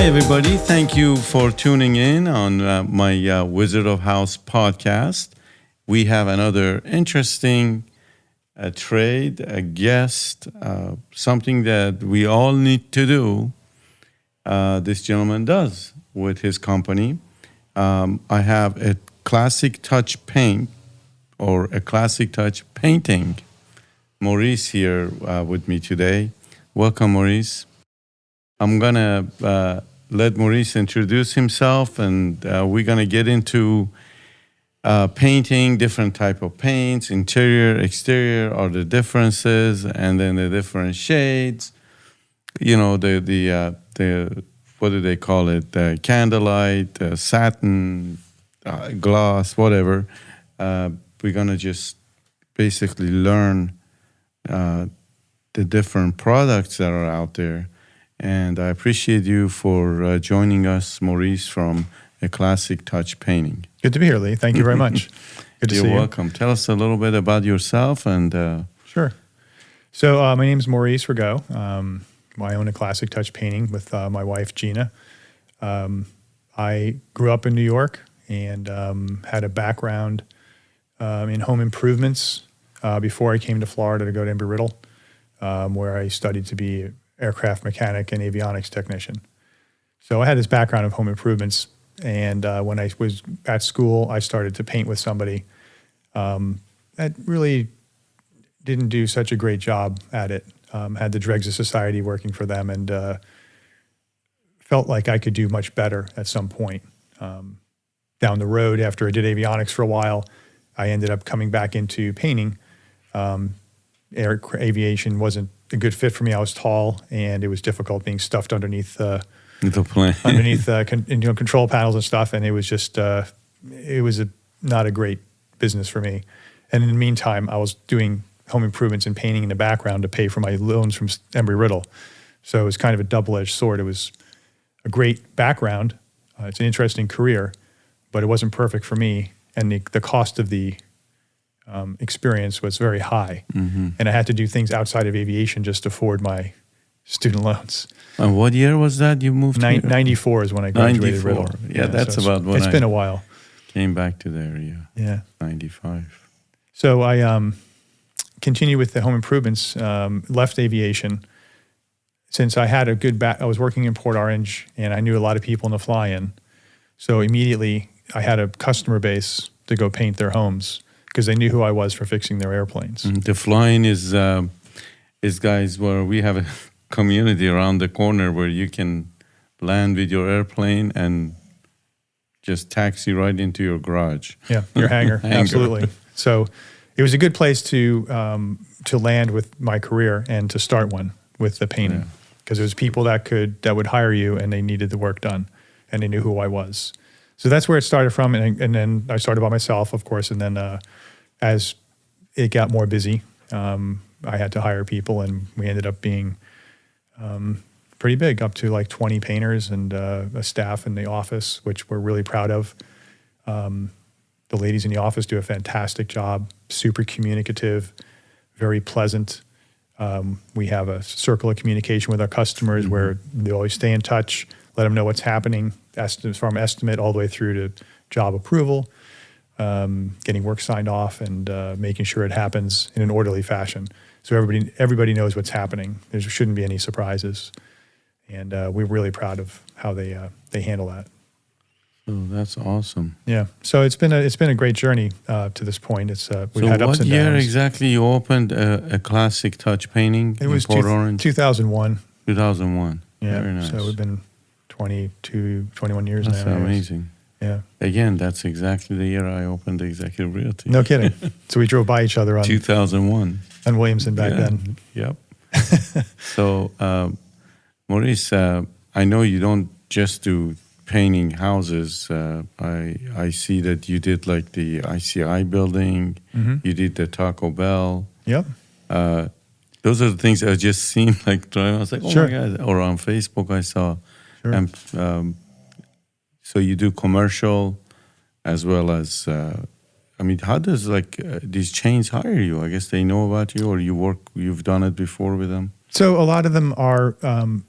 Hi, everybody. Thank you for tuning in on my Wizard of House podcast. We have another interesting trade, a guest, something that we all need to do. This gentleman does with his company. I have a classic touch paint or a classic touch painting. Maurice here with me today. Welcome, Maurice. I'm going to let Maurice introduce himself, and we're going to get into painting, different type of paints, interior, exterior, are the differences, and then the different shades. You know, the what do they call it? The candlelight, satin, gloss, whatever. We're going to just basically learn the different products that are out there. And I appreciate you for joining us, Maurice, from A Classic Touch Painting. Good to be here, Lee. Thank you very much. Good to see you. You're welcome. Tell us a little bit about yourself. And Sure. So my name is Maurice Ragot. I own A Classic Touch Painting with my wife, Gina. I grew up in New York and had a background in home improvements before I came to Florida to go to Embry-Riddle, where I studied to be aircraft mechanic and avionics technician. So I had this background of home improvements, and when I was at school, I started to paint with somebody that really didn't do such a great job at it. Had the dregs of society working for them, and felt like I could do much better at some point. Down the road, after I did avionics for a while, I ended up coming back into painting. Aviation wasn't a good fit for me. I was tall, and it was difficult being stuffed underneath the plane, underneath control panels and stuff. And it was just not a great business for me. And in the meantime, I was doing home improvements and painting in the background to pay for my loans from Embry-Riddle. So it was kind of a double-edged sword. It was a great background. It's an interesting career, but it wasn't perfect for me. And the cost of the experience was very high. Mm-hmm. And I had to do things outside of aviation just to afford my student loans. And what year was that you moved here? 94 is when I graduated 94. Riddle. Yeah, that's so about when it's been a while. Came back to the area. Yeah. 95. So I continued with the home improvements, left aviation. Since I had a good I was working in Port Orange, and I knew a lot of people in the fly-in. So immediately I had a customer base to go paint their homes, because they knew who I was for fixing their airplanes. The flying is guys where we have a community around the corner where you can land with your airplane and just taxi right into your garage. Yeah, your hangar. Absolutely. So it was a good place to land with my career and to start one with the painting, because there was people that would hire you, and they needed the work done, and they knew who I was. So that's where it started from, and then I started by myself, of course, and then as it got more busy, I had to hire people, and we ended up being pretty big, up to like 20 painters and a staff in the office, which we're really proud of. The ladies in the office do a fantastic job, super communicative, very pleasant. We have a circle of communication with our customers, mm-hmm. where they always stay in touch, let them know what's happening, from estimate all the way through to job approval, getting work signed off, and making sure it happens in an orderly fashion. So everybody knows what's happening. There shouldn't be any surprises, and we're really proud of how they handle that. Oh, that's awesome. Yeah. So it's been a great journey to this point. We've had ups and downs. What year exactly you opened a Classic Touch Painting in Port Orange? 2001. 2001. Yeah. Very nice. So we've been 21 years now. That's amazing. Yeah. Again, that's exactly the year I opened Executive Realty. No kidding. So we drove by each other on 2001 on Williamson back then. Yep. So, Maurice, I know you don't just do painting houses. I see that you did like the ICI building. Mm-hmm. You did the Taco Bell. Yep. Those are the things I just seen like driving. I was like, oh sure. my God. Or on Facebook I saw. Sure. And so you do commercial as well as, how does these chains hire you? I guess they know about you, or you've done it before with them? So a lot of them are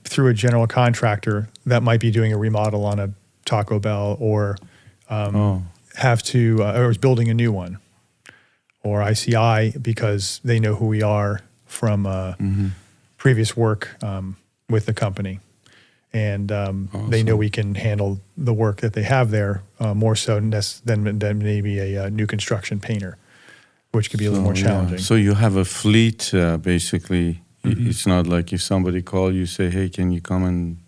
through a general contractor that might be doing a remodel on a Taco Bell or or is building a new one, or ICI because they know who we are from previous work with the company. And they know we can handle the work that they have there more so than maybe a new construction painter, which could be a little more challenging. So you have a fleet, basically. It's not like if somebody call you, say, hey, can you come and...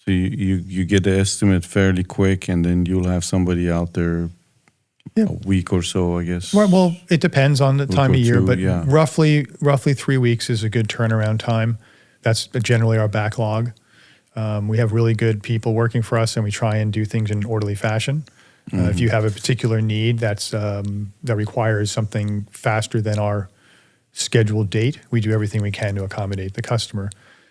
So you get the estimate fairly quick, and then you'll have somebody out there a week or so, I guess. Well, it depends on the time of year, but roughly 3 weeks is a good turnaround time. That's generally our backlog. We have really good people working for us, and we try and do things in an orderly fashion. If you have a particular need that requires something faster than our scheduled date, we do everything we can to accommodate the customer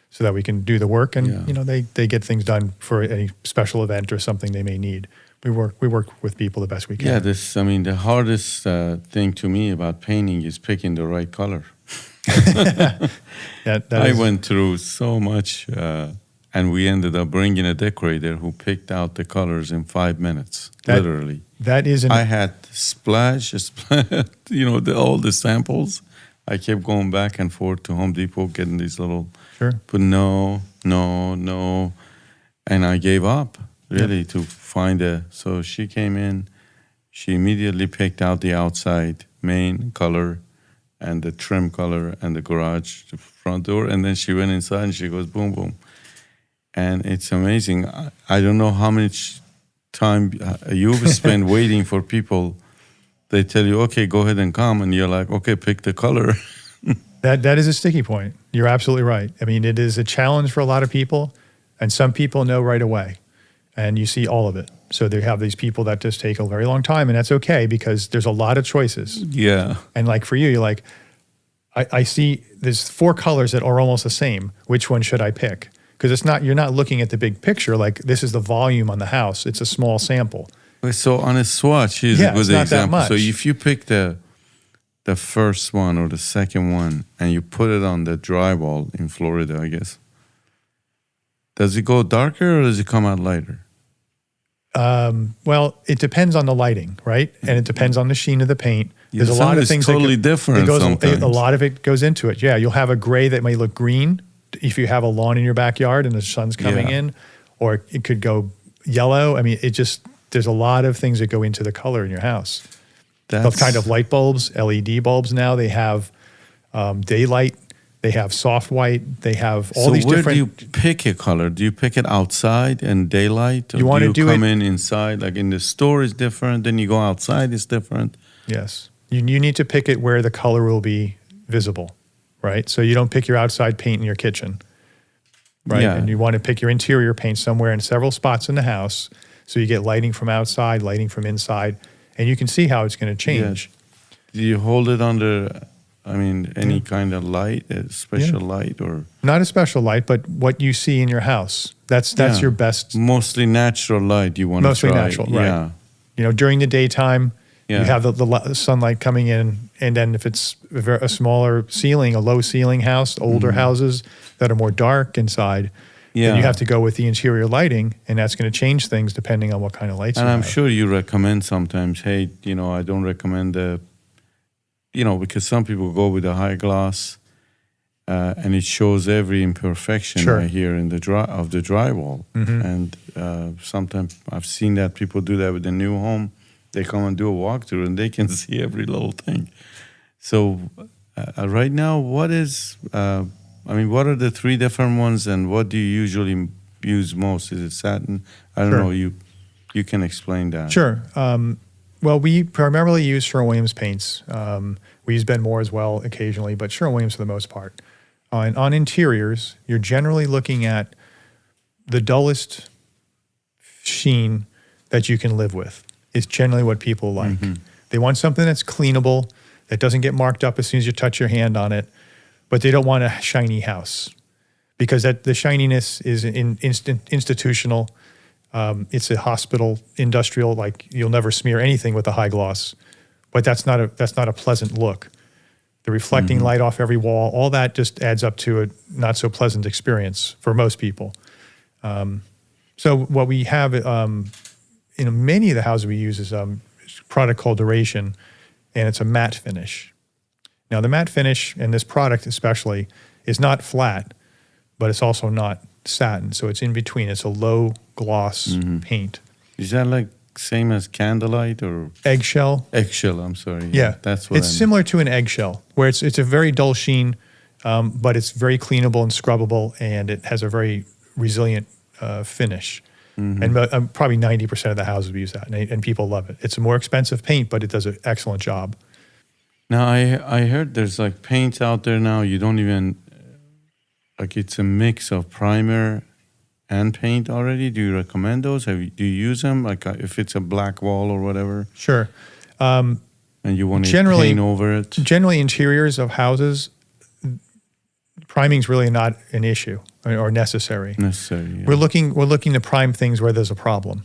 so that we can do the work, and they get things done for any special event or something they may need. We work with people the best we can. Yeah, the hardest thing to me about painting is picking the right color. I went through so much, and we ended up bringing a decorator who picked out the colors in 5 minutes, literally. I had splash, all the samples. I kept going back and forth to Home Depot, getting these little, but no, and I gave up, really, to find so she came in, she immediately picked out the outside main color and the trim color and the garage, the front door, and then she went inside and she goes, boom, boom. And it's amazing. I don't know how much time you've spent waiting for people. They tell you, okay, go ahead and come. And you're like, okay, pick the color. That is a sticky point. You're absolutely right. I mean, it is a challenge for a lot of people. And some people know right away. And you see all of it. So they have these people that just take a very long time. And that's okay because there's a lot of choices. Yeah. And like for you, you're like, I see there's 4 colors that are almost the same. Which one should I pick? Because you're not looking at the big picture. Like this is the volume on the house. It's a small sample. So on a swatch, here's a good example. So if you pick the first one or the second one and you put it on the drywall in Florida, I guess, does it go darker or does it come out lighter? Well, it depends on the lighting, right? And it depends on the sheen of the paint. There's a lot of things totally different. A lot of it goes into it. Yeah, you'll have a gray that may look green if you have a lawn in your backyard and the sun's coming in, or it could go yellow. I mean, there's a lot of things that go into the color in your house. Those kind of light bulbs, LED bulbs now, they have daylight, they have soft white, they have all these different... So where do you pick a color? Do you pick it outside in daylight? Or do you come in inside? Like in the store is different, then you go outside, it's different? Yes. You need to pick it where the color will be visible, right? So you don't pick your outside paint in your kitchen, right? Yeah. And you want to pick your interior paint somewhere in several spots in the house so you get lighting from outside, lighting from inside, and you can see how it's going to change. Yeah. Do you hold it under, any kind of light, a special light or? Not a special light, but what you see in your house. That's your best. Mostly natural light you want to try. Mostly natural, right. Yeah. During the daytime, you have the sunlight coming in, and then if it's a smaller ceiling, a low ceiling house, older houses that are more dark inside, then you have to go with the interior lighting, and that's going to change things depending on what kind of lights you have. And I'm sure you recommend sometimes, hey, I don't recommend because some people go with a high gloss, and it shows every imperfection right here in the drywall. And sometimes I've seen that people do that with a new home. They come and do a walkthrough, and they can see every little thing. So right now, what are the 3 different ones, and what do you usually use most? Is it satin? I don't know. You can explain that. Sure. Well, we primarily use Sherwin-Williams paints. We use Benmore as well occasionally, but Sherwin-Williams for the most part. On interiors, you're generally looking at the dullest sheen that you can live with. Is generally what people like. They want something that's cleanable, that doesn't get marked up as soon as you touch your hand on it, but they don't want a shiny house because the shininess is institutional. It's a hospital, industrial, like you'll never smear anything with a high gloss, but that's not a pleasant look. the reflecting light off every wall, all that just adds up to a not so pleasant experience for most people. So what we have in many of the houses we use is a product called Duration, and it's a matte finish. Now the matte finish, and this product especially, is not flat, but it's also not satin. So it's in between. It's a low gloss paint. Is that like same as candlelight or eggshell? Eggshell, I'm sorry. Yeah, that's what it's similar to an eggshell, where it's a very dull sheen, but it's very cleanable and scrubbable, and it has a very resilient finish. And probably 90% of the houses we use that, and people love it. It's a more expensive paint, but it does an excellent job. Now, I heard there's like paints out there now, you don't even, like it's a mix of primer and paint already. Do you recommend those? Do you use them? Like if it's a black wall or whatever? Sure. And you want to paint over it? Generally, interiors of houses, priming is really not an issue or necessary. Yeah. We're looking to prime things where there's a problem.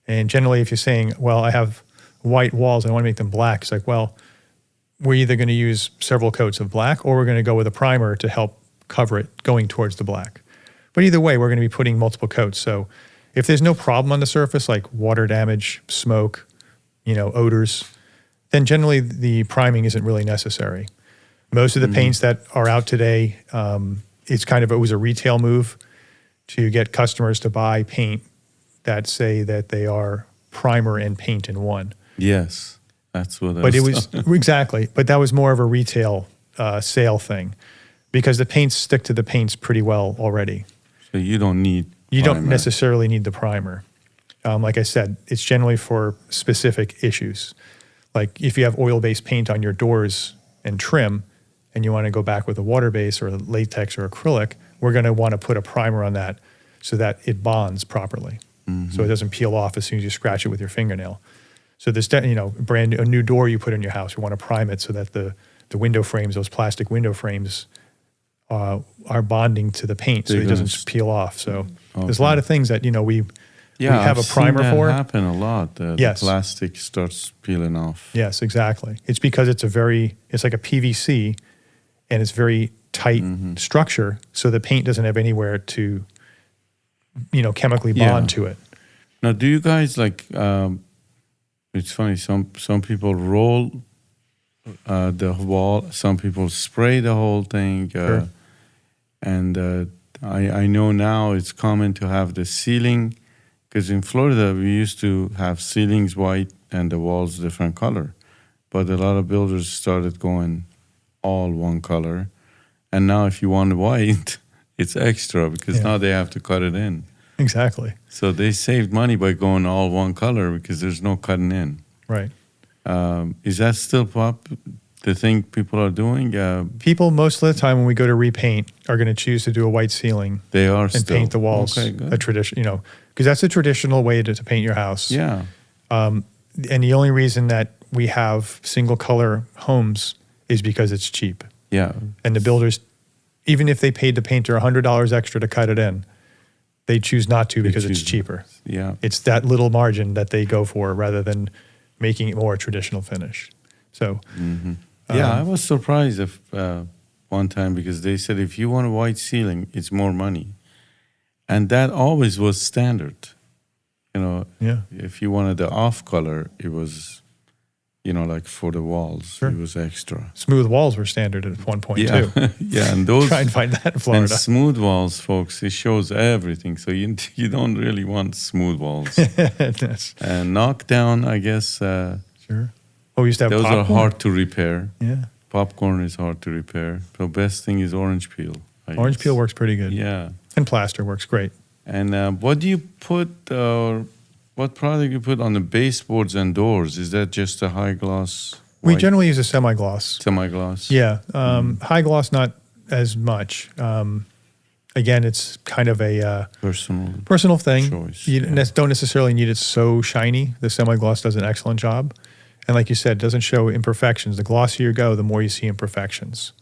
And generally, if you're saying, well, I have white walls, I want to make them black, it's like, well, we're either going to use several coats of black or we're going to go with a primer to help cover it going towards the black. But either way, we're going to be putting multiple coats. So if there's no problem on the surface, like water damage, smoke, odors, then generally the priming isn't really necessary. Most of the paints that are out today, it was a retail move to get customers to buy paint that say that they are primer and paint in one. Yes, that's what. But it was exactly. But that was more of a retail sale thing, because the paints stick to the paints pretty well already. So you don't need. You don't necessarily need the primer. Like I said, it's generally for specific issues. Like if you have oil-based paint on your doors and trim, and you want to go back with a water base or latex or acrylic, we're going to want to put a primer on that so that it bonds properly, so it doesn't peel off as soon as you scratch it with your fingernail. So this, a new door you put in your house, we want to prime it so that the window frames, those plastic window frames, are bonding to the paint, so it doesn't peel off. So there's a lot of things that we have a primer I've seen for. that happen a lot. The plastic starts peeling off. Yes, exactly. It's because it's like a PVC, and it's very tight structure, so the paint doesn't have anywhere to, chemically bond to it. Now, do you guys it's funny, some people roll the wall, some people spray the whole thing. Sure. And I know now it's common to have the ceiling, because in Florida we used to have ceilings white and the walls different color. But a lot of builders started going all one color. And now if you want white, it's extra, because now they have to cut it in. Exactly. So they saved money by going all one color because there's no cutting in. Right. Is that still the thing people are doing? People, most of the time when we go to repaint, are going to choose to do a white ceiling. They are and still. paint the walls. Okay, good. A tradition, because that's a traditional way to paint your house. Yeah. And the only reason that we have single color homes is because it's cheap. Yeah. And the builders, even if they paid the painter $100 extra to cut it in, they choose not to because it's cheaper. Yeah. It's that little margin that they go for rather than making it more a traditional finish. So, I was surprised one time, because they said if you want a white ceiling, it's more money. And that always was standard. If you wanted the off color, it was, like for the walls, it was extra. Smooth walls were standard at one point too. Yeah, and those try and find that in Florida. And smooth walls, folks, it shows everything. So you don't really want smooth walls. Yes. And knockdown, I guess. Sure. Oh, we used to have those popcorn. are hard to repair. Yeah. Popcorn is hard to repair. So best thing is orange peel. Orange peel works pretty good. Yeah. And plaster works great. And what do you put? What product you put on the baseboards and doors? Is that just a high gloss? We generally use a semi-gloss. Semi-gloss? Yeah. High gloss, not as much. Again, it's kind of a personal thing. Choice. You don't necessarily need it so shiny. The semi-gloss does an excellent job. And like you said, it doesn't show imperfections. The glossier you go, the more you see imperfections.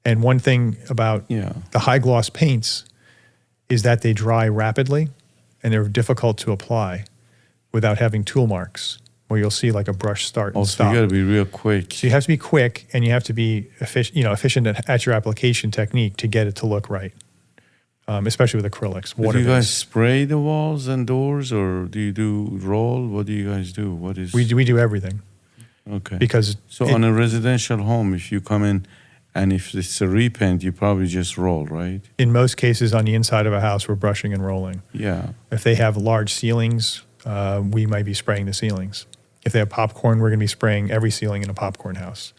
And one thing about the high gloss paints is that they dry rapidly and they're difficult to apply without having tool marks. where you'll see like a brush start and Also, stop. you got to be real quick. So you have to be quick, and you have to be efficient at your application technique to get it to look right, especially with acrylics. Do you guys spray the walls and doors, or do you do roll? What do you guys do? What is? We do everything. Okay. Because on a residential home, if you come in and if it's a repaint, you probably just roll, right? in most cases on the inside of a house, we're brushing and rolling. Yeah. If they have large ceilings, we might be spraying the ceilings. If they have popcorn, we're going to be spraying every ceiling in a popcorn house.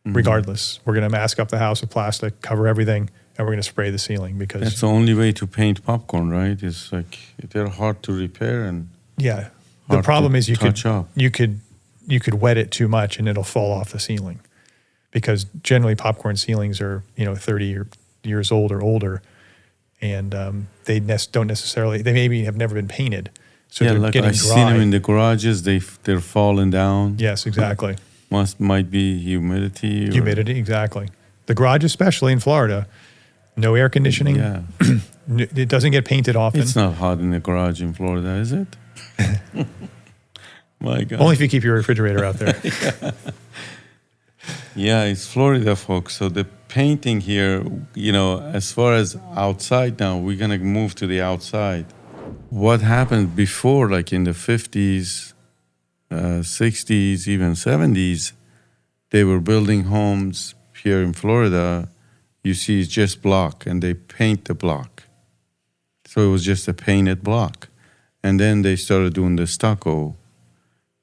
Regardless, we're going to mask up the house with plastic, cover everything, and we're going to spray the ceiling because That's the only way to paint popcorn, right? It's like they're hard to repair and yeah. The problem is you could wet it too much and it'll fall off the ceiling, because generally popcorn ceilings are 30 years old or older, and they don't necessarily, they maybe have never been painted, so they're like getting I've dry. seen them in the garages. They're falling down. Yes, exactly. Might be humidity. Humidity, exactly. The garage, especially in Florida, no air conditioning. Yeah. It doesn't get painted often. It's not hot in the garage in Florida, is it? My God. Only if you keep your refrigerator out there. Yeah, it's Florida, folks. So the painting here, as far as outside now, we're going to move to the outside. What happened before, like in the 50s, 60s, even 70s, they were building homes here in Florida. You see it's just block, and they paint the block. So it was just a painted block. And then they started doing the stucco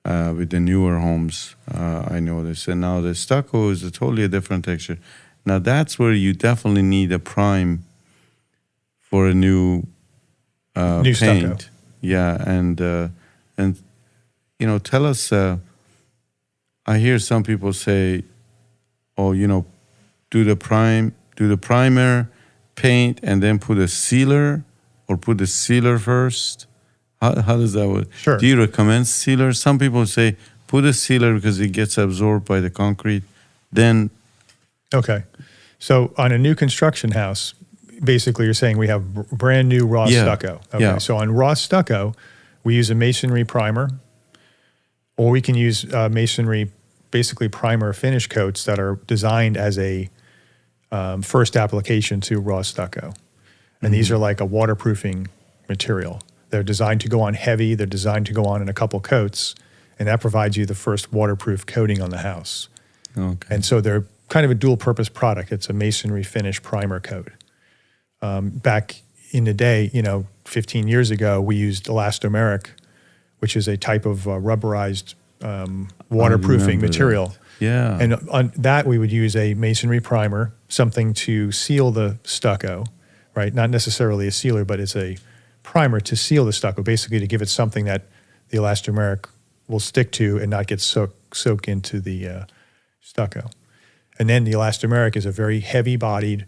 with the newer homes, I noticed. And now the stucco is a totally different texture. Now that's where you definitely need a prime for a new paint. Stucco. Yeah, and tell us. I hear some people say, "Oh, do the primer, paint, and then put a sealer, or put the sealer first." How does that work? Sure. Do you recommend sealer? Some people say put a sealer because it gets absorbed by the concrete. Then, Okay. So on a new construction house, basically you're saying we have brand new raw stucco. Okay. Yeah. So on raw stucco, we use a masonry primer, or we can use masonry, basically primer finish coats that are designed as a first application to raw stucco. And these are like a waterproofing material. They're designed to go on heavy. They're designed to go on in a couple coats, and that provides you the first waterproof coating on the house. okay. And so they're kind of a dual-purpose product. It's a masonry finish primer coat. Back in the day, 15 years ago, we used elastomeric, which is a type of rubberized waterproofing material. That. Yeah. And on that, we would use a masonry primer, something to seal the stucco, right? Not necessarily a sealer, but it's a primer to seal the stucco, basically to give it something that the elastomeric will stick to and not get soak into the stucco. And then the elastomeric is a very heavy-bodied,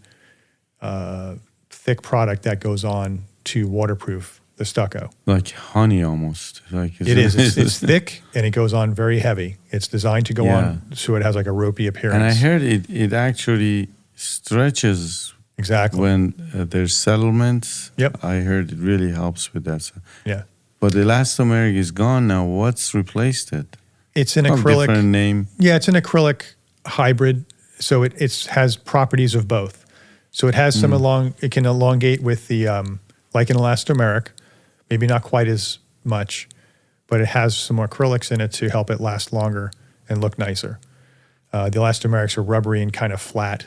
thick product that goes on to waterproof the stucco. Like honey almost. It is. It's thick, and it goes on very heavy. It's designed to go on so it has like a ropey appearance. And I heard it actually stretches. Exactly. When there's settlements, Yep. I heard it really helps with that. So. Yeah. But the elastomeric is gone now. What's replaced it? It's an Some acrylic. different name. Yeah, it's an acrylic hybrid. So it has properties of both. So it has some it can elongate with the, like an elastomeric, maybe not quite as much, but it has some acrylics in it to help it last longer and look nicer. The elastomerics are rubbery and kind of flat.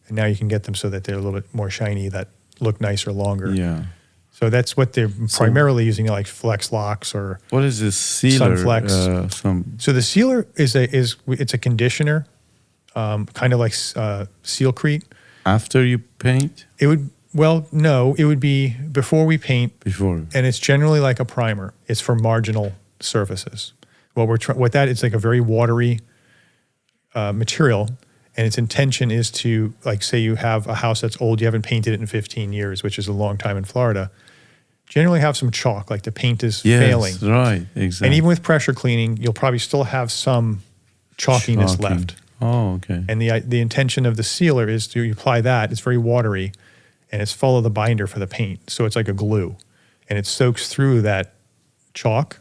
And now you can get them so that they're a little bit more shiny, that look nicer longer. Yeah. So that's what they're primarily using, like Flex Locks or What is this sealer? Sunflex. So the sealer it's a conditioner, kind of like Sealcrete. After you paint? It would be before we paint. Before. And it's generally like a primer. It's for marginal surfaces. It's like a very watery material. And its intention is to, like, say you have a house that's old, you haven't painted it in 15 years, which is a long time in Florida, generally have some chalk, like the paint is failing. Yes, right, exactly. And even with pressure cleaning, you'll probably still have some chalkiness left. Oh, okay. And the intention of the sealer is to apply that. It's very watery, and it's full of the binder for the paint. So it's like a glue. And it soaks through that chalk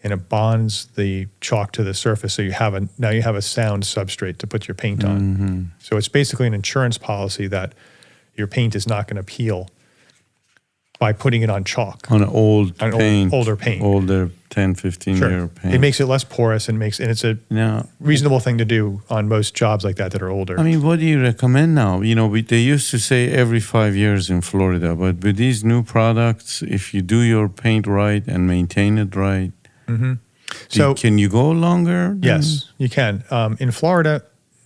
and it bonds the chalk to the surface. So now you have a sound substrate to put your paint on. So it's basically an insurance policy that your paint is not going to peel by putting it on chalk. On an old paint. Older paint. Older 10, 15-year paint. It makes it less porous and it's a reasonable thing to do on most jobs like that are older. I mean, what do you recommend now? You know, they used to say every 5 years in Florida, but with these new products, if you do your paint right and maintain it right, so can you go longer? Yes, you can. In Florida,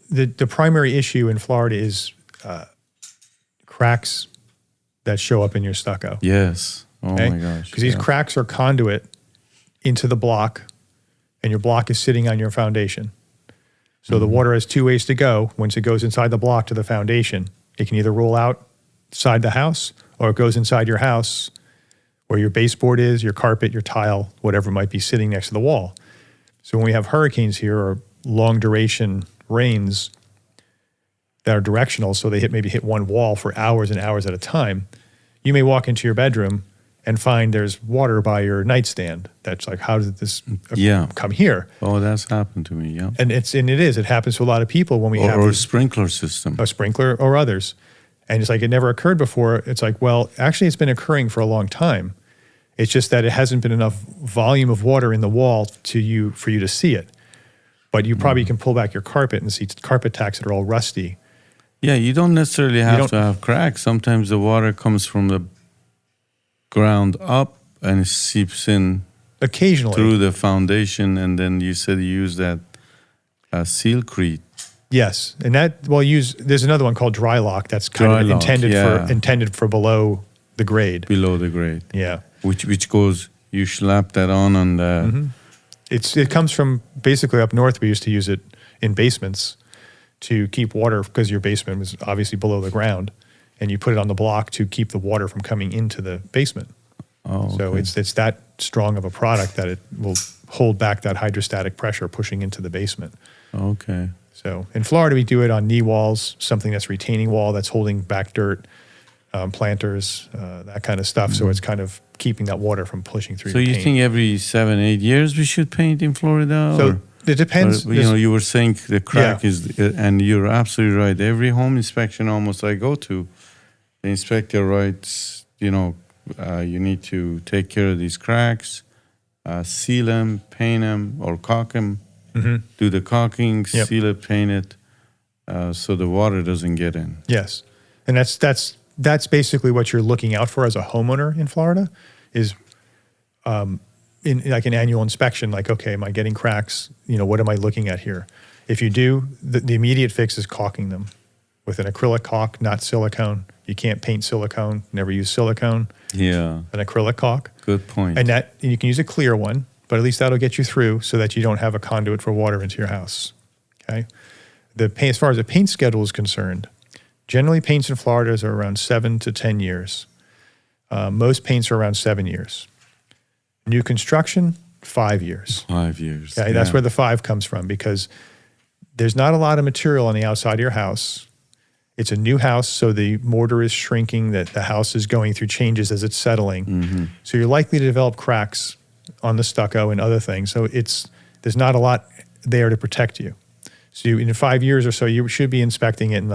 the primary issue in Florida is cracks that show up in your stucco. Yes. Oh my gosh. Because these cracks are conduit into the block, and your block is sitting on your foundation. So the water has two ways to go. Once it goes inside the block to the foundation, it can either roll outside the house, or it goes inside your house where your baseboard is, your carpet, your tile, whatever might be sitting next to the wall. So when we have hurricanes here or long duration rains that are directional, so they maybe hit one wall for hours and hours at a time, you may walk into your bedroom and find there's water by your nightstand. That's like, how did this come here? Oh, that's happened to me, yeah. And it happens to a lot of people when we have a sprinkler system. A sprinkler or others. And it's like, it never occurred before. It's like, well, actually it's been occurring for a long time. It's just that it hasn't been enough volume of water in the wall for you to see it. But you probably can pull back your carpet and see carpet tacks that are all rusty. Yeah, you don't necessarily have to have cracks. Sometimes the water comes from the ground up and it seeps in occasionally through the foundation, and then you said you use that sealcrete. Yes, and there's another one called dry lock that's kind of intended for below the grade. Below the grade. Yeah. Which goes, you slap that on the... It comes from basically up north. We used to use it in basements to keep water, because your basement was obviously below the ground, and you put it on the block to keep the water from coming into the basement. Oh, okay. So it's that strong of a product that it will hold back that hydrostatic pressure pushing into the basement. Okay. So in Florida, we do it on knee walls, something that's retaining wall that's holding back dirt, planters, that kind of stuff. So it's kind of keeping that water from pushing through. So you think every 7-8 years we should paint in Florida? So it depends. Or, you were saying the crack is, and you're absolutely right. Every home inspection almost I go to, the inspector writes, you need to take care of these cracks, seal them, paint them, or caulk them. Do the caulking, seal it, paint it, so the water doesn't get in. Yes, and that's basically what you're looking out for as a homeowner in Florida, is in like an annual inspection. Like, okay, am I getting cracks? What am I looking at here? If you do, the immediate fix is caulking them with an acrylic caulk, not silicone. You can't paint silicone. Never use silicone. Yeah, an acrylic caulk. Good point. And you can use a clear one, but at least that'll get you through, so that you don't have a conduit for water into your house. Okay. As far as the paint schedule is concerned, generally paints in Florida are around 7 to 10 years. Most paints are around 7 years. New construction, 5 years. 5 years. Okay, that's where the 5 comes from, because there's not a lot of material on the outside of your house. It's a new house, so the mortar is shrinking, that the house is going through changes as it's settling. So you're likely to develop cracks on the stucco and other things. So there's not a lot there to protect you. So in 5 years or so, you should be inspecting it and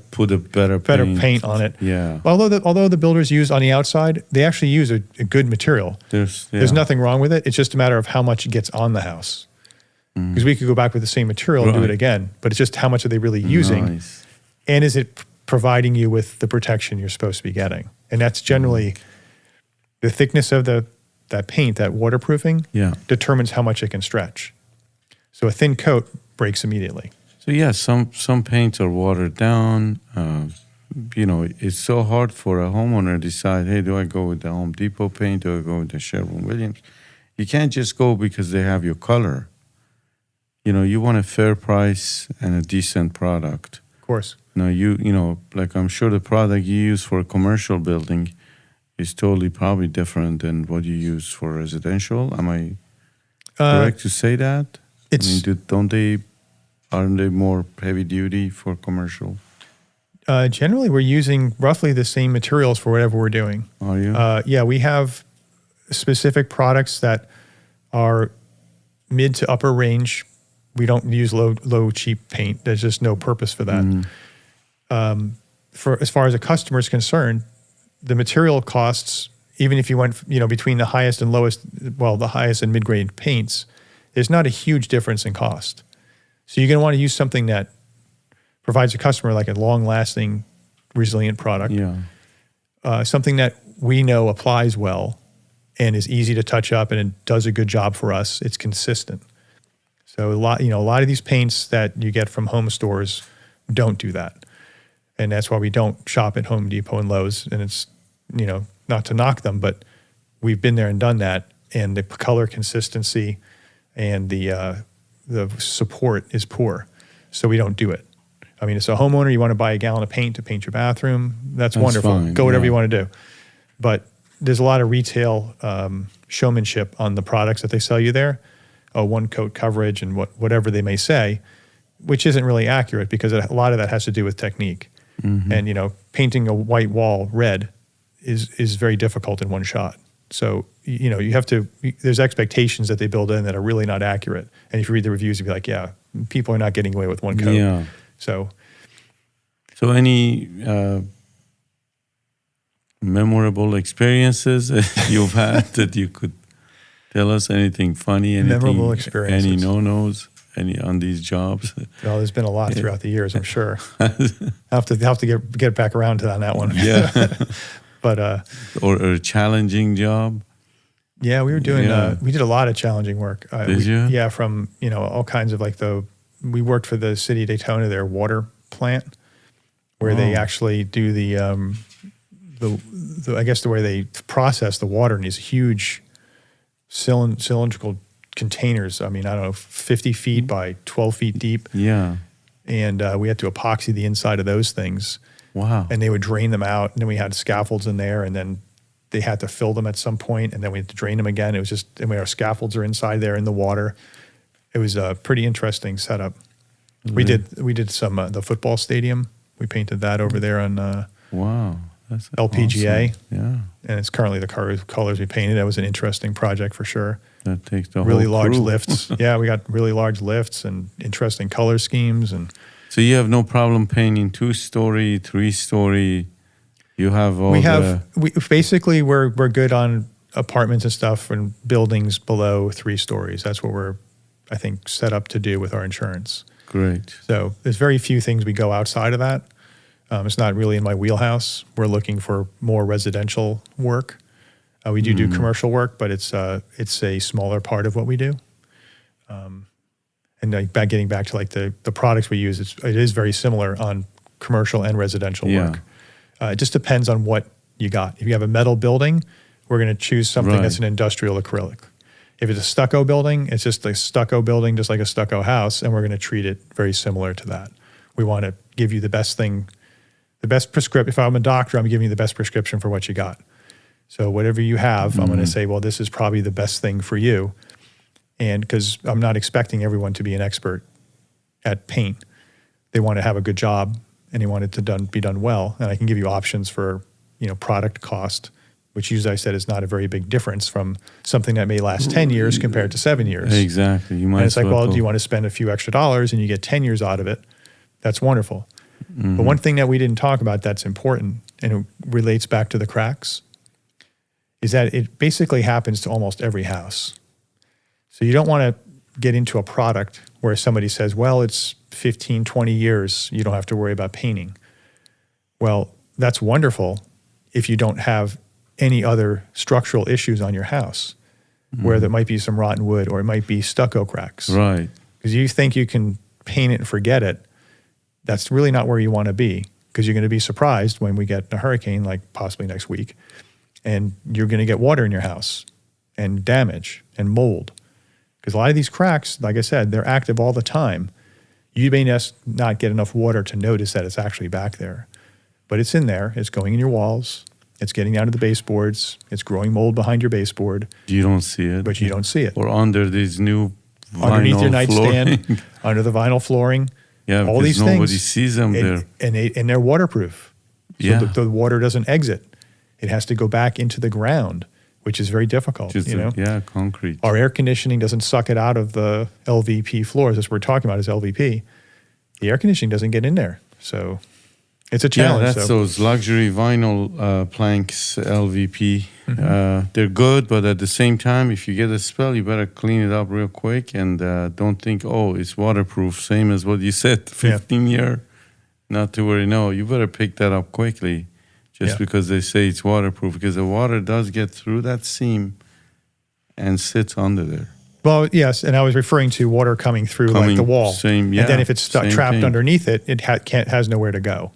put a better paint on it. Yeah. Although the builders use on the outside, they actually use a good material. There's nothing wrong with it. It's just a matter of how much it gets on the house. Because we could go back with the same material and do it again, but it's just how much are they really using, and is it providing you with the protection you're supposed to be getting? And that's generally the thickness of that paint, that waterproofing, determines how much it can stretch. So a thin coat breaks immediately. So some paints are watered down. It's so hard for a homeowner to decide, hey, do I go with the Home Depot paint? Do I go with the Sherwin-Williams? You can't just go because they have your color. You want a fair price and a decent product. Of course. Like I'm sure the product you use for a commercial building is totally probably different than what you use for residential. Am I correct to say that? Aren't they more heavy duty for commercial? Generally, we're using roughly the same materials for whatever we're doing. Are you? Yeah, we have specific products that are mid to upper range. We don't use low cheap paint. There's just no purpose for that. For as far as a customer is concerned, the material costs, even if you went, between the highest and lowest, the highest and mid-grade paints, there's not a huge difference in cost. So you're going to want to use something that provides a customer like a long-lasting, resilient product. Yeah. Something that we know applies well and is easy to touch up and it does a good job for us. It's consistent. So a lot of these paints that you get from home stores don't do that. And that's why we don't shop at Home Depot and Lowe's. And it's, not to knock them, but we've been there and done that. And the color consistency and the support is poor. So we don't do it. I mean, as a homeowner, you want to buy a gallon of paint to paint your bathroom. That's wonderful. Fine. Go whatever you want to do. But there's a lot of retail showmanship on the products that they sell you there. One coat coverage and whatever they may say, which isn't really accurate because a lot of that has to do with technique. And, painting a white wall red is very difficult in one shot. So, you have to, there's expectations that they build in that are really not accurate. And if you read the reviews, you'd be like, yeah, people are not getting away with one coat. Yeah. So any memorable experiences you've had that you could tell us? Anything funny? Anything, memorable experiences. Any no-nos? Any on these jobs? Well, there's been a lot throughout the years, I'm sure. I have to get back around to on that one. Yeah. But or a challenging job. Yeah, we were doing. We did a lot of challenging work. Did you? Yeah, from all kinds of we worked for the city of Daytona, their water plant, where they actually do the I guess the way they process the water in these huge cylindrical containers. I mean, I don't know, 50 feet by 12 feet deep. Yeah. And we had to epoxy the inside of those things. Wow. And they would drain them out. And then we had scaffolds in there. And then they had to fill them at some point. And then we had to drain them again. It was just, our scaffolds are inside there in the water. It was a pretty interesting setup. Mm-hmm. We did some, the football stadium. We painted that over there on wow. That's LPGA. Awesome. Yeah. And it's currently the colors we painted. That was an interesting project for sure. That takes the really whole large crew. lifts. Yeah, we got really large lifts and interesting color schemes. And so you have no problem painting 2-story, 3-story. You have all basically we're good on apartments and stuff and buildings below 3 stories. That's what we're, I think, set up to do with our insurance. Great. So there's very few things we go outside of that. It's not really in my wheelhouse. We're looking for more residential work. We do commercial work, but it's a smaller part of what we do. And getting back to the products we use, it is very similar on commercial and residential work. It just depends on what you got. If you have a metal building, we're going to choose something that's an industrial acrylic. If it's a stucco building, it's just a stucco building, just like a stucco house, and we're going to treat it very similar to that. We want to give you the best thing, the best prescription. If I'm a doctor, I'm giving you the best prescription for what you got. So whatever you have, I'm going to say, well, this is probably the best thing for you. And because I'm not expecting everyone to be an expert at paint. They want to have a good job and they want it to be done well. And I can give you options for, product cost, which usually I said is not a very big difference from something that may last 10 years compared to 7 years. Exactly. You might. And it's like, well, do you want to spend a few extra dollars and you get 10 years out of it? That's wonderful. Mm-hmm. But one thing that we didn't talk about that's important, and it relates back to the cracks, is that it basically happens to almost every house. So you don't want to get into a product where somebody says, well, it's 15, 20 years, you don't have to worry about painting. Well, that's wonderful if you don't have any other structural issues on your house where there might be some rotten wood or it might be stucco cracks. Right. Because you think you can paint it and forget it. That's really not where you want to be, because you're going to be surprised when we get a hurricane, like possibly next week, and you're going to get water in your house and damage and mold. Because a lot of these cracks, like I said, they're active all the time. You may not get enough water to notice that it's actually back there. But it's in there. It's going in your walls. It's getting down to the baseboards. It's growing mold behind your baseboard. You don't see it. But you don't see it. Or under these new vinyl underneath your nightstand, flooring. Under the vinyl flooring. Yeah, all these nobody things. Sees them there. And they're waterproof. So the water doesn't exit. It has to go back into the ground which is very difficult. Just yeah, concrete. Our air conditioning doesn't suck it out of the LVP floors. That's what we're talking about is LVP. The air conditioning doesn't get in there. So it's a challenge. Yeah, that's those luxury vinyl planks, LVP. They're good, but at the same time, if you get a spill, you better clean it up real quick and don't think, oh, it's waterproof, same as what you said, 15 year, not to worry. No, you better pick that up quickly just because they say it's waterproof, because the water does get through that seam and sits under there. Well, yes, and I was referring to water coming through like the wall. Same, yeah. And then if it's trapped underneath it, it has nowhere to go.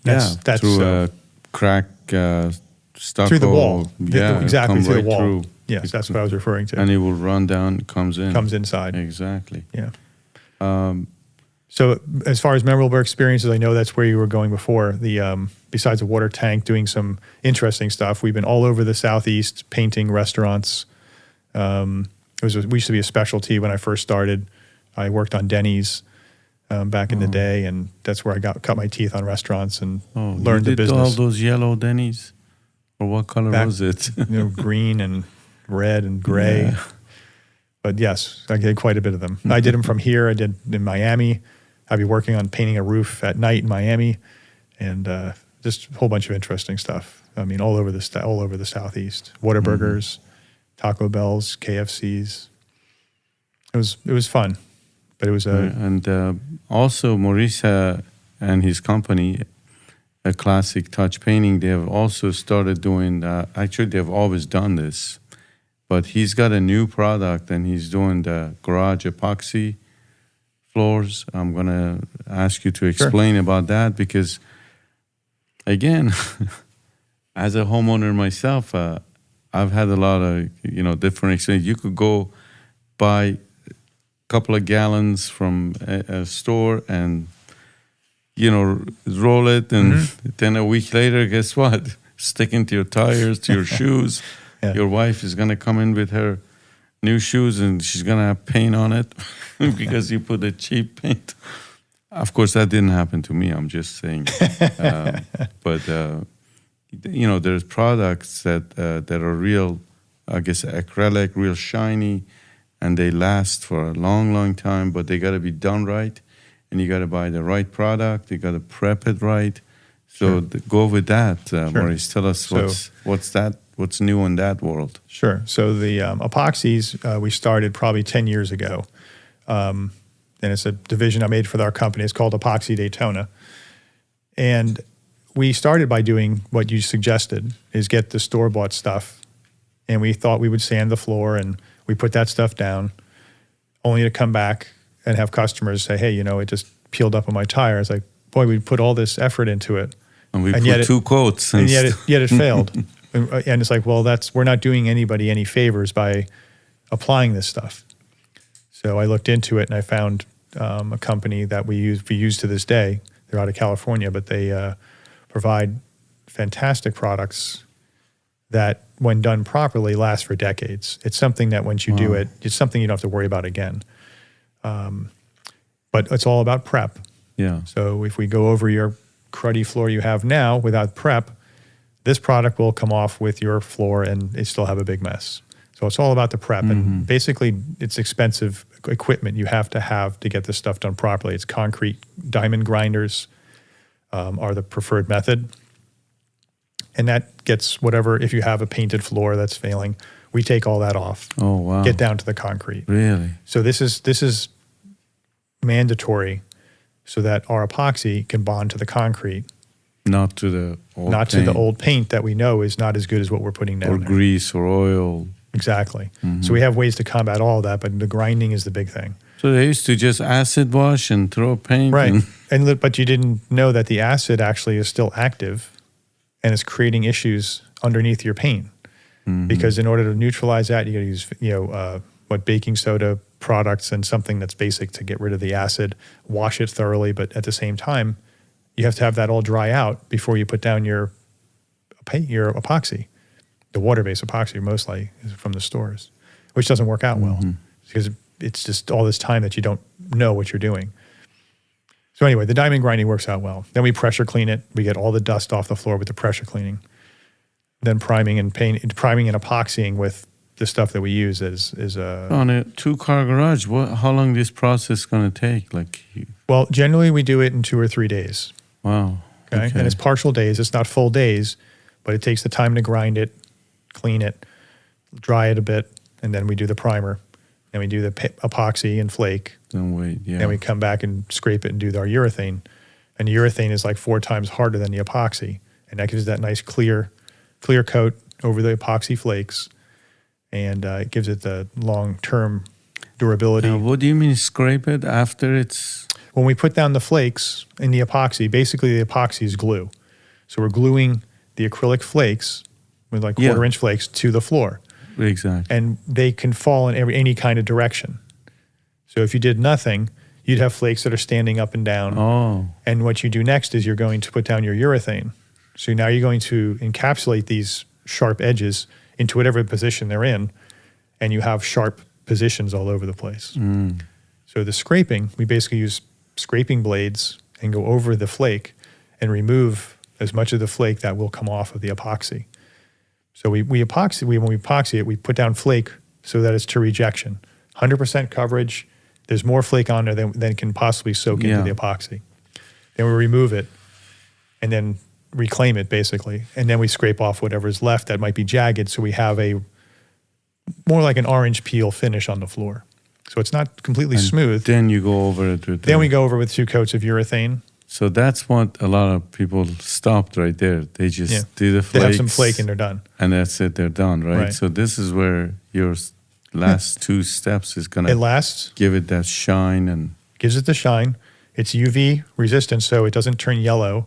That's through a crack, stucco. Through the wall. Yeah, exactly, through right the wall. Through. Yes, that's what I was referring to. And it will run down, comes in. Comes inside. Exactly. Yeah. So as far as memorable experiences, I know that's where you were going before. Besides the water tank, doing some interesting stuff. We've been all over the Southeast, painting restaurants. We used to be a specialty when I first started. I worked on Denny's back in the day, and that's where I cut my teeth on restaurants and learned the business. All those yellow Denny's, or what color was it? Green and red and gray. Yeah. But yes, I did quite a bit of them. I did them from here. I did in Miami. I'd be working on painting a roof at night in Miami, and just a whole bunch of interesting stuff. I mean, all over the Southeast. Whataburgers, Taco Bells, KFCs. It was fun, but it was also Maurice and his company, a Classic Touch Painting. They have also started doing. Actually, they've always done this, but he's got a new product, and he's doing the garage epoxy floors. I'm gonna ask you to explain about that, because, again, as a homeowner myself, I've had a lot of different experiences. You could go buy a couple of gallons from a store and roll it, and then a week later, guess what? Sticking to your tires, to your shoes. Yeah. Your wife is gonna come in with her new shoes, and she's gonna have paint on it because you put a cheap paint. Of course, that didn't happen to me. I'm just saying. But there's products that are real, I guess, acrylic, real shiny, and they last for a long, long time. But they got to be done right, and you got to buy the right product. You got to prep it right. So go with that, Maurice. Tell us what's new in that world. Sure. So the epoxies we started probably 10 years ago. And it's a division I made for our company. It's called Epoxy Daytona. And we started by doing what you suggested, is get the store-bought stuff. And we thought we would sand the floor, and we put that stuff down, only to come back and have customers say, hey, it just peeled up on my tire. It's like, boy, we put all this effort into it. And we put 2 coats. And yet it failed. And it's like, well, we're not doing anybody any favors by applying this stuff. So I looked into it, and I found a company that we use to this day. They're out of California, but they provide fantastic products that, when done properly, last for decades. It's something that once you do it, it's something you don't have to worry about again. But it's all about prep. Yeah. So if we go over your cruddy floor you have now without prep, this product will come off with your floor and it still have a big mess. So it's all about the prep. And basically, it's expensive equipment you have to get this stuff done properly. It's concrete. Diamond grinders are the preferred method. And that gets whatever, if you have a painted floor that's failing, we take all that off. Oh, wow. Get down to the concrete. Really? So this is mandatory so that our epoxy can bond to the concrete. Not to the old paint. To the old paint that we know is not as good as what we're putting down or there. Grease or oil. Exactly. So we have ways to combat all of that, but the grinding is the big thing. So they used to just acid wash and throw paint. Right. But you didn't know that the acid actually is still active and is creating issues underneath your paint. Because in order to neutralize that, you got to use baking soda products and something that's basic to get rid of the acid, wash it thoroughly, but at the same time, you have to have that all dry out before you put down your epoxy. The water-based epoxy mostly is from the stores, which doesn't work out well because it's just all this time that you don't know what you're doing. So anyway, the diamond grinding works out well. Then we pressure clean it. We get all the dust off the floor with the pressure cleaning. Then priming and epoxying with the stuff that we use is On a 2-car garage, how long this process going to take? Well, generally we do it in 2 or 3 days. Wow. Okay. And it's partial days. It's not full days, but it takes the time to grind it, clean it, dry it a bit, and then we do the primer. And we do the epoxy and flake. Then wait, yeah. Then we come back and scrape it and do our urethane. And the urethane is like 4 times harder than the epoxy. And that gives that nice clear coat over the epoxy flakes. And it gives it the long-term durability. What do you mean scrape it after it's... When we put down the flakes in the epoxy, basically the epoxy is glue. So we're gluing the acrylic flakes with like quarter-inch flakes to the floor. Exactly. And they can fall in any kind of direction. So if you did nothing, you'd have flakes that are standing up and down. Oh. And what you do next is you're going to put down your urethane. So now you're going to encapsulate these sharp edges into whatever position they're in, and you have sharp positions all over the place. Mm. So the scraping, we basically use scraping blades and go over the flake and remove as much of the flake that will come off of the epoxy. So when we epoxy it, we put down flake so that it's to rejection. 100% coverage. There's more flake on there than can possibly soak into the epoxy. Then we remove it and then reclaim it basically. And then we scrape off whatever's left that might be jagged so we have a more like an orange peel finish on the floor. So it's not completely smooth. Then you go over it with... Then we go over with 2 coats of urethane. So that's what a lot of people stopped right there. They just do the flakes. They have some flake and they're done. And that's it, they're done, right? So this is where your last 2 steps is going to give it that shine. And gives it the shine. It's UV resistant, so it doesn't turn yellow.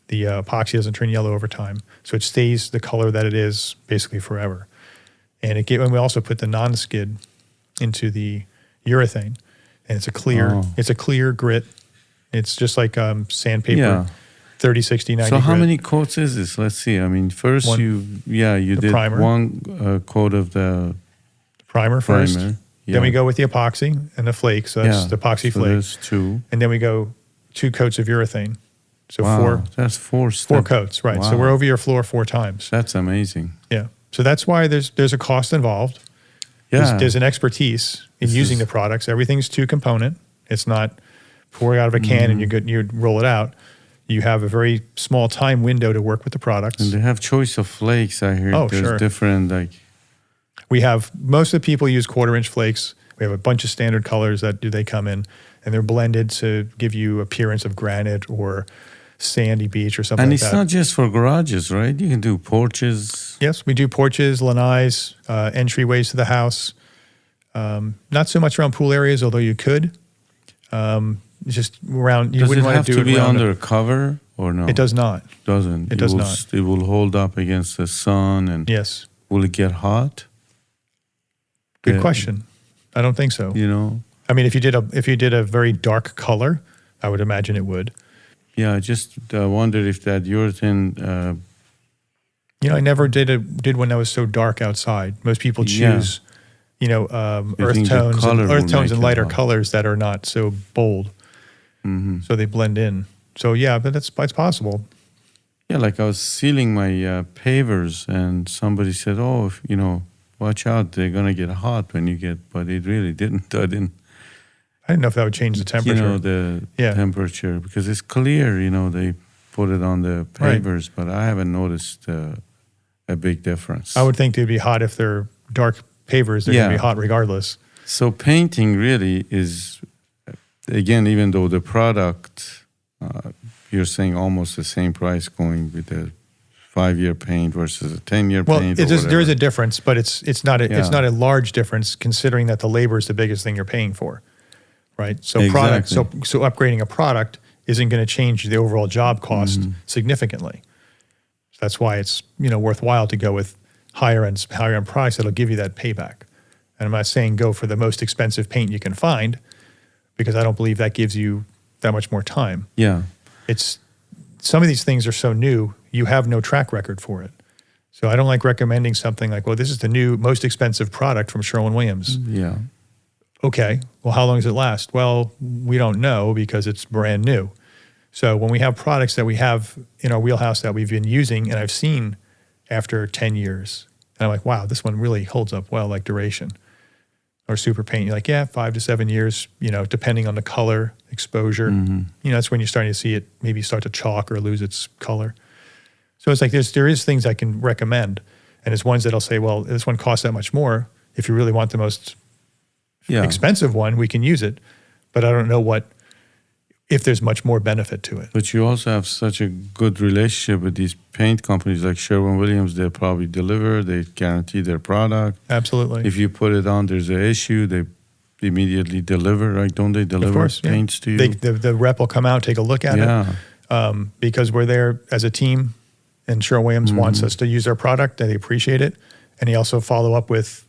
The epoxy doesn't turn yellow over time. So it stays the color that it is basically forever. And and we also put the non-skid into the urethane. And it's a clear grit. It's just like sandpaper, 30, 60, 90 So how grit. many coats is this? Let's see. I mean, first you did primer. 1 coat of the primer first. Yeah. Then we go with the epoxy and the flakes. So that's the epoxy flake. There's 2. And then we go 2 coats of urethane. So That's 4 steps. 4 coats, right. Wow. So we're over your floor 4 times. That's amazing. Yeah. So that's why there's a cost involved. Yeah. There's an expertise in using the products. Everything's 2-component. It's not pouring out of a can and you roll it out. You have a very small time window to work with the products. And they have choice of flakes, I hear. There's different, We have, most of the people use 1/4-inch flakes. We have a bunch of standard colors that they come in, and they're blended to give you appearance of granite or sandy beach or something like that. And it's not just for garages, right? You can do porches. Yes, we do porches, lanais, entryways to the house. Not so much around pool areas, although you could. Just around. You wouldn't want to do it. Does it have to be under cover or no? It does not. Doesn't. It does not. It will hold up against the sun and. Yes. Will it get hot? Good question. I don't think so. I mean, if you did a very dark color, I would imagine it would. Yeah, I just wondered if that urethane. I never did one that was so dark outside. Most people choose, earth tones and lighter colors that are not so bold. Mm-hmm. So they blend in. So yeah, but it's possible. Yeah, like I was sealing my pavers, and somebody said, "Oh, watch out, they're gonna get hot when you get." But it really didn't. I didn't know if that would change the temperature. The temperature, because it's clear. They put it on the pavers, but I haven't noticed a big difference. I would think they'd be hot if they're dark pavers. They're going to be hot regardless. So painting really is, again, even though the product, you're saying almost the same price going with the 5-year paint versus a 10-year paint. Well, there is a difference, but it's not a large difference considering that the labor is the biggest thing you're paying for, right? So so upgrading a product isn't going to change the overall job cost significantly. So that's why it's worthwhile to go with higher end price that'll give you that payback. And I'm not saying go for the most expensive paint you can find, because I don't believe that gives you that much more time. Yeah. It's some of these things are so new, you have no track record for it. So I don't like recommending something like, well, this is the new most expensive product from Sherwin-Williams. Yeah. Okay, well, how long does it last? Well, we don't know because it's brand new. So when we have products that we have in our wheelhouse that we've been using and I've seen after 10 years. And I'm like, wow, this one really holds up well, like duration. Or super paint, you're like, yeah, 5 to 7 years, depending on the color, exposure. That's when you're starting to see it maybe start to chalk or lose its color. So it's like there is things I can recommend. And it's ones that I'll say, well, this one costs that much more. If you really want the most expensive one, we can use it. But I don't know if there's much more benefit to it. But you also have such a good relationship with these paint companies like Sherwin-Williams. They'll probably deliver. They guarantee their product. Absolutely. If you put it on, there's an issue, they immediately deliver, right? Don't they deliver paints to you? The rep will come out, take a look at it. Because we're there as a team, and Sherwin-Williams wants us to use their product, and they appreciate it. And they also follow up with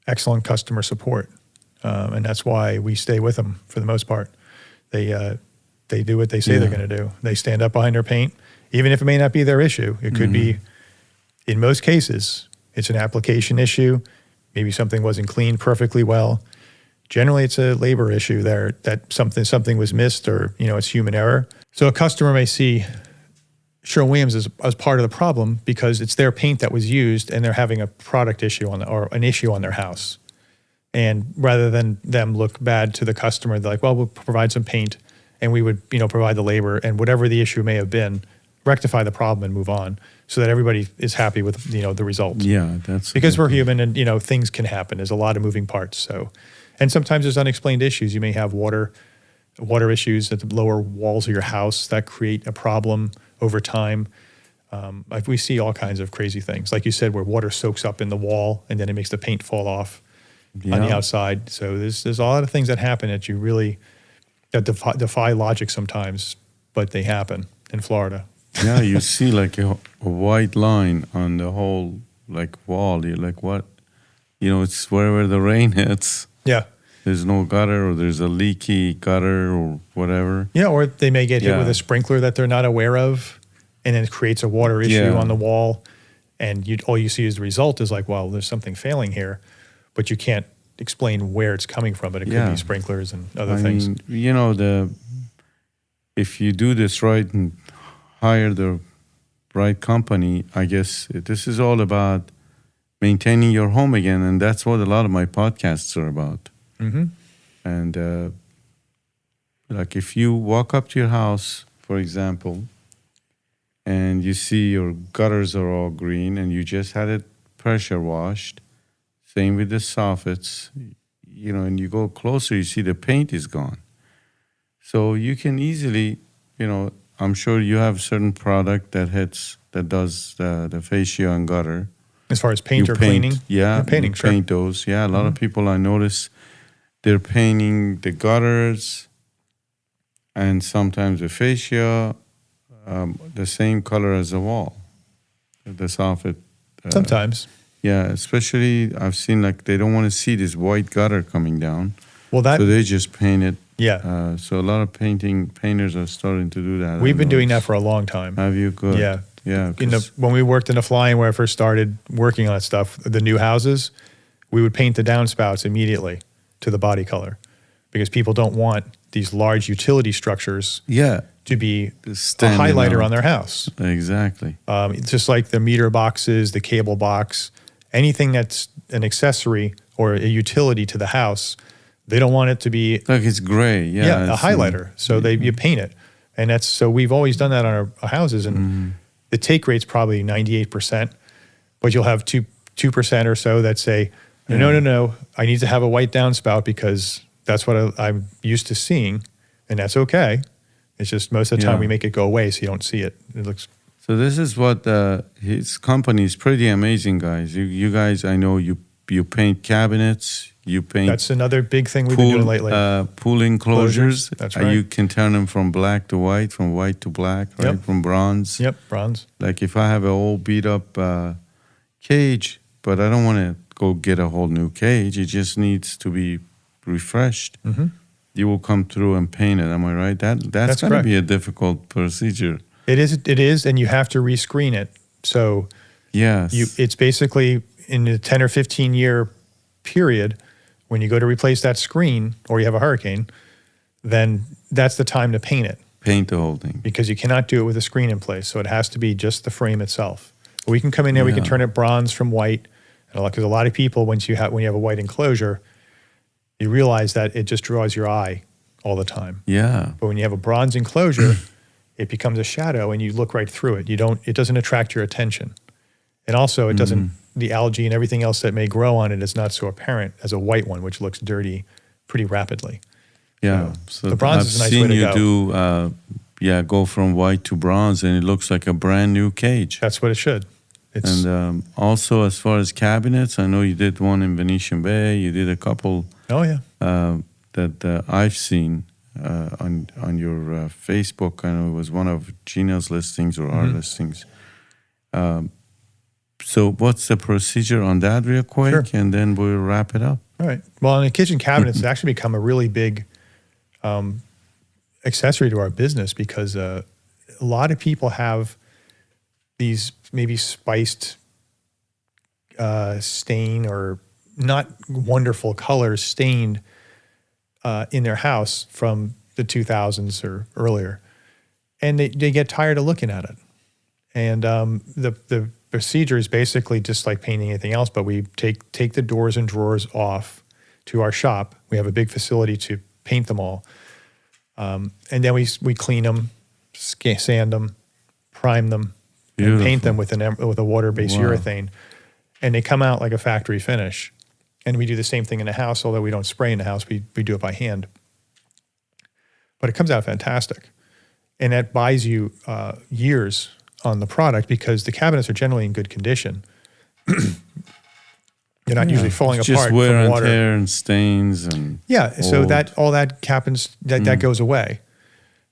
excellent customer support. And that's why we stay with them for the most part. They do what they say they're going to do. They stand up behind their paint, even if it may not be their issue. It could be, in most cases, it's an application issue. Maybe something wasn't cleaned perfectly well. Generally, it's a labor issue there, that something was missed, or it's human error. So a customer may see Sherwin-Williams as part of the problem because it's their paint that was used, and they're having a product issue or an issue on their house. And rather than them look bad to the customer, they're like, well, we'll provide some paint, and we would, provide the labor, and whatever the issue may have been, rectify the problem and move on, so that everybody is happy with, the result. Yeah, that's because we're human, and things can happen. There's a lot of moving parts. So, and sometimes there's unexplained issues. You may have water issues at the lower walls of your house that create a problem over time. We see all kinds of crazy things, like you said, where water soaks up in the wall and then it makes the paint fall off on the outside. So there's a lot of things that happen that defy logic sometimes, but they happen in Florida. Yeah, you see like a white line on the whole wall. You're like, what? It's wherever the rain hits. Yeah. There's no gutter, or there's a leaky gutter or whatever. Yeah, or they may get hit with a sprinkler that they're not aware of, and then it creates a water issue on the wall. And all you see as the result is like, well, there's something failing here, but you can't explain where it's coming from. But it could be sprinklers and other things. If you do this right and hire the right company, I guess this is all about maintaining your home again, and that's what a lot of my podcasts are about. And if you walk up to your house, for example, and you see your gutters are all green and you just had it pressure washed, same with the soffits, and you go closer, you see the paint is gone. So you can easily, I'm sure you have a certain product that does the fascia and gutter. As far as paint or cleaning? Yeah, painting, sure. Paint those. Yeah, a lot of people I notice, they're painting the gutters and sometimes the fascia the same color as the wall, the soffit. Sometimes. Yeah, especially I've seen they don't want to see this white gutter coming down. Well, so they just paint it. Yeah. So a lot of painters are starting to do that. We've been doing that for a long time. Have you? Good. Yeah. Yeah. When we worked in the flying, where I first started working on that stuff, the new houses, we would paint the downspouts immediately to the body color, because people don't want these large utility structures to be a highlighter on their house. Exactly. It's just like the meter boxes, the cable box, anything that's an accessory or a utility to the house, they don't want it to be like it's gray. Yeah, a highlighter. So you paint it, and so we've always done that on our houses, and the take rate's probably 98%, but you'll have 2% or so that say, no, I need to have a white downspout because that's what I'm used to seeing, and that's okay. It's just most of the time we make it go away so you don't see it. It looks. So this is what his company is pretty amazing, guys. You guys, I know you paint cabinets. You paint. That's another big thing we've been doing lately. Pool enclosures. That's right. You can turn them from black to white, from white to black, right? Yep. From bronze. Yep, bronze. Like if I have an old beat up cage, but I don't want to go get a whole new cage. It just needs to be refreshed. You will come through and paint it. Am I right? That's going to be a difficult procedure. It is, and you have to rescreen it. So yes, it's basically in a 10 or 15 year period, when you go to replace that screen or you have a hurricane, then that's the time to paint it. Paint the whole thing. Because you cannot do it with a screen in place. So it has to be just the frame itself. But we can come in there, we can turn it bronze from white. Because a lot of people, when you have a white enclosure, you realize that it just draws your eye all the time. Yeah. But when you have a bronze enclosure, it becomes a shadow and you look right through it. It doesn't attract your attention. And also it doesn't, the algae and everything else that may grow on it is not so apparent as a white one, which looks dirty pretty rapidly. Yeah. So the bronze is a nice way to go. I've seen you do, go from white to bronze and it looks like a brand new cage. That's what it should. And also as far as cabinets, I know you did one in Venetian Bay. You did a couple. Oh, yeah. That I've seen on your Facebook. I know it was one of Gina's listings or our listings. So what's the procedure on that real quick? Sure. And then we'll wrap it up. All right. Well, in the kitchen cabinets, it's actually become a really big accessory to our business because a lot of people have these maybe spiced stain or not wonderful colors stained in their house from the 2000s or earlier. And they get tired of looking at it. And the procedure is basically just like painting anything else, but we take the doors and drawers off to our shop. We have a big facility to paint them all. And then we clean them, sand them, prime them, and paint them with a water-based urethane. And they come out like a factory finish. And we do the same thing in the house, although we don't spray in the house, we do it by hand. But it comes out fantastic. And that buys you years on the product because the cabinets are generally in good condition. They're not usually falling apart just wear from and water. tear and stains and so all that happens, that goes away.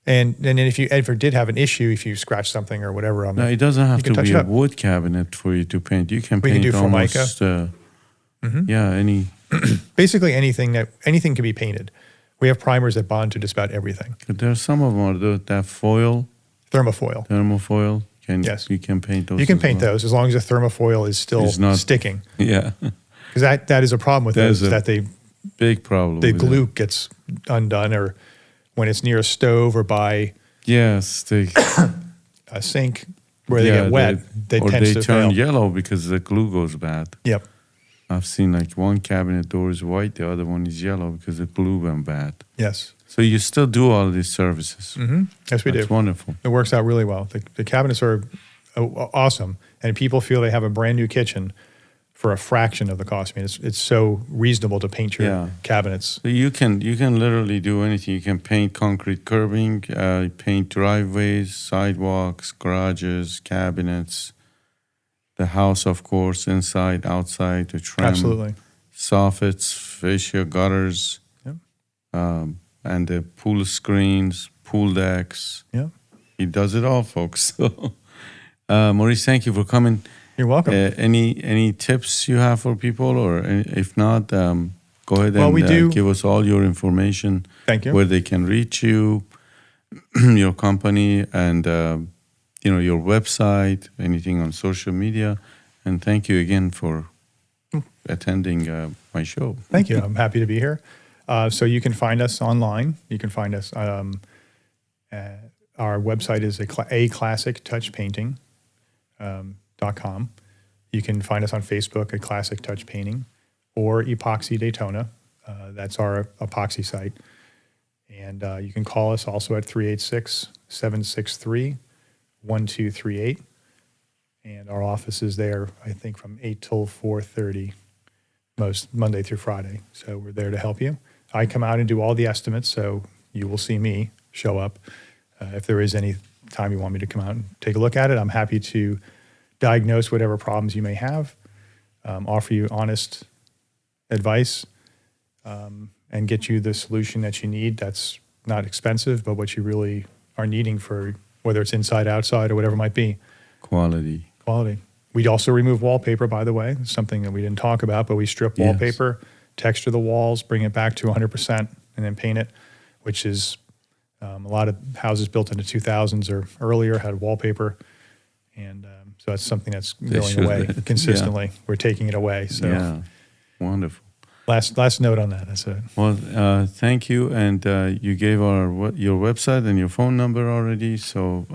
And then if you ever did have an issue, if you scratch something or whatever on it doesn't have to be a wood cabinet for you to paint. You can paint do almost Formica. any basically anything can be painted. We have primers that bond to just about everything. There's some of them that foil, thermofoil. Yes, you can paint those. You can paint those as long as the thermofoil is still sticking. Yeah, because that is a problem with those. That they big problem. The glue gets undone, or when it's near a stove or by a sink where they get wet, they turn yellow because the glue goes bad. Yep. I've seen like one cabinet door is white, the other one is yellow because the glue went bad. Yes. So you still do all these services. Yes, we do. That's wonderful. It works out really well. The cabinets are awesome, and people feel they have a brand new kitchen for a fraction of the cost. I mean, it's so reasonable to paint your cabinets. So you can literally do anything. You can paint concrete curbing, paint driveways, sidewalks, garages, cabinets, the house, of course, inside, outside, to trim. Absolutely. Soffits, fascia, gutters, and the pool screens, pool decks. Yeah. He does it all, folks. So, Maurice, thank you for coming. You're welcome. Any tips you have for people, or if not, go ahead and give us all your information. Thank you. Where they can reach you, your company, and your website, anything on social media. And thank you again for attending my show. Thank you. I'm happy to be here. So you can find us online. You can find us. Our website is aclassictouchpainting.com. You can find us on Facebook at Classic Touch Painting or Epoxy Daytona. That's our epoxy site. And you can call us also at 386-763-1238. And our office is there, I think, from 8 till 4:30, most Monday through Friday. So we're there to help you. I come out and do all the estimates, so you will see me show up. If there is any time you want me to come out and take a look at it, I'm happy to diagnose whatever problems you may have, offer you honest advice, and get you the solution that you need that's not expensive, but what you really are needing for whether it's inside, outside, or whatever it might be. Quality. We also remove wallpaper, by the way. It's something that we didn't talk about, but we strip wallpaper, texture the walls, bring it back to 100%, and then paint it, which is a lot of houses built in the 2000s or earlier had wallpaper. And so that's something that's going away consistently. We're taking it away. So wonderful. Last note on that. That's it. Well, thank you. And you gave your website and your phone number already. So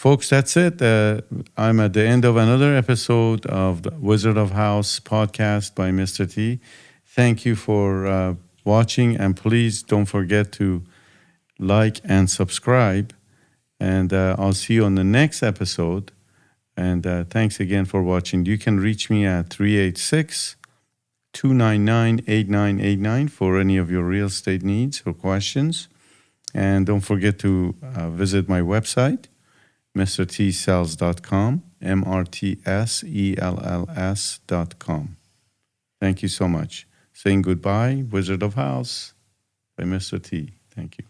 folks, that's it. I'm at the end of another episode of the Wizard of House podcast by Mr. T. Thank you for watching, and please don't forget to like and subscribe. And I'll see you on the next episode. And thanks again for watching. You can reach me at 386-299-8989 for any of your real estate needs or questions. And don't forget to visit my website, mrtsells.com, mrtsells.com. Thank you so much. Saying goodbye, Wizard of House by Mr. T. Thank you.